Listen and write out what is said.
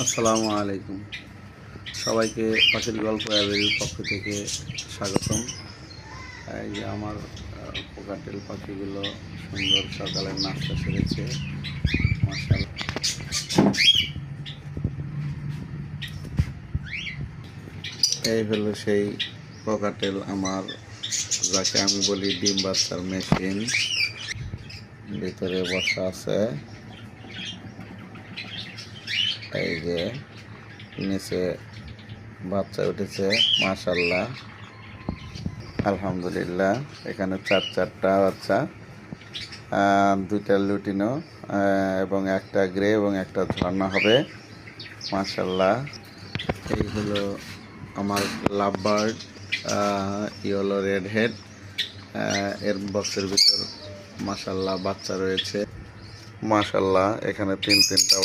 আসসালামু আলাইকুম। সবাইকে পাখির গল্প অ্যাভেরির পক্ষ থেকে স্বাগতম। এই যে আমার কোকাটেল পাখিগুলো সুন্দর সকালের নাস্তা সেরেছে, মাশাআল্লাহ। এই হলো সেই কোকাটেল আমার, যাকে আমি বলি ডিম বাচ্চার মেশিন। ভিতরে বসা আছে, এই যে নিচে বাচ্চা উঠেছে, মাশাআল্লাহ, আলহামদুলিল্লাহ। এখানে চারটা বাচ্চা, দুইটা লুটিনো এবং একটা গ্রে এবং একটা ঝর্ণা হবে, মাশাআল্লাহ। এই হলো আমার love bird, yellow red head. এর বক্সের ভিতর মাশাআল্লাহ বাচ্চা রয়েছে, মাশাআল্লাহ। এখানে তিনটা